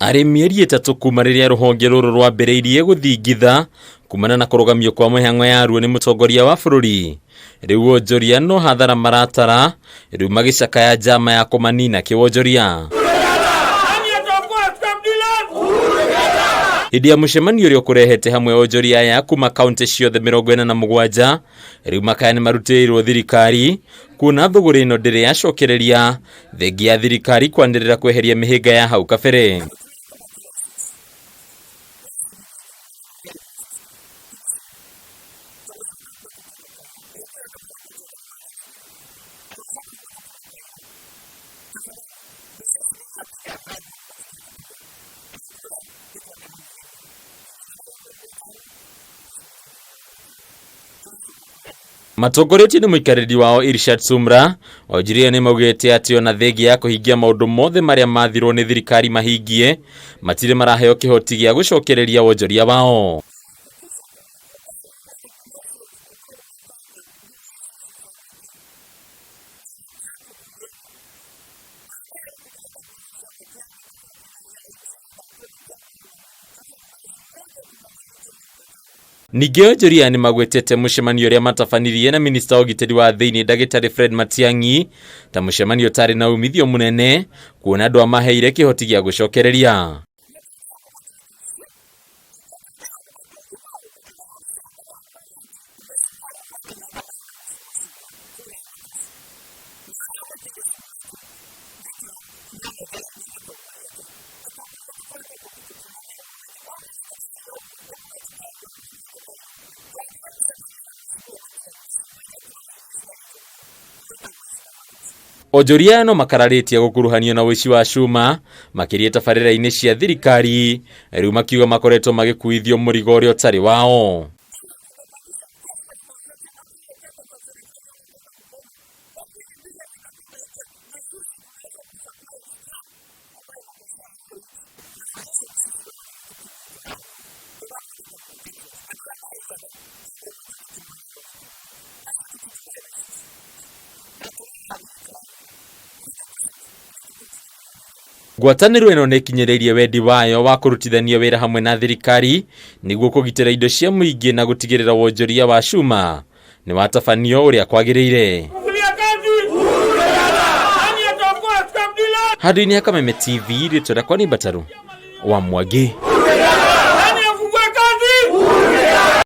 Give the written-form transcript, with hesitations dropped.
Arĩ mĩeri ĩtatũ kuma rĩrĩa rũhonge rũrũ rwambĩrĩirie gũthingitha kumana na kũrũgamio kwa mĩhang'o ya Arua nĩ mũtongoria wa bũrũri. Rĩu wonjoria no hathara maratara, rĩu magĩcakaya njama ya kũmanina kĩwonjoria. Hĩndĩ ya mũcemanio ũrĩa ũkũrehete hamwe wonjoria aya kuma kaunti ciothe 47, rĩu makaya nĩ marutĩirwo thirikari kuona thũgũrĩ ĩno ndĩrĩ yacokereria thengia ya thirikari kwanĩrĩra kweheria mĩhĩnga ya hau kabere. Matongoretio nĩ mũikarĩri wao Irshad Sumra, onjirĩa nĩ maugĩte atĩ ona thengia ya kũhingia maũndũ mothe marĩa mathirwo nĩ thirikari mahingie, matirĩ maraheo kĩhoti gĩa gũcokereria wonjoria wao. Ningĩ onjoria nĩ magwetete mũcemanio ũrĩa matabanirie na minista ũgitĩri wa thĩinĩ Ndagĩtarĩ Fred Matiang'i ta mũcemanio ũtarĩ na umithio mũnene, kuona andũ amaheire kĩhoti gĩa gũcokereria. Onjoria no makararĩtie gũkuruhanio na ũici wa cuma makĩria tabarĩra-inĩ cia thirikari, rĩu makiuga makoretwo magĩkuithio mũrigo ũrĩa ũtarĩ wao. Ngwatanĩro ĩno nĩ ikinyĩrĩirie wendi wayo wa kũrutithania wĩra hamwe na thirikari nĩguo kũgitĩra indo cia mũingĩ na gũtigĩrĩra wonjoria wa cuma nĩ watabanio ũrĩa kwagĩrĩire. Handũ-inĩ ya Kameme TV, rĩtwa rĩakwa nĩ Mbataru wa Mwangi.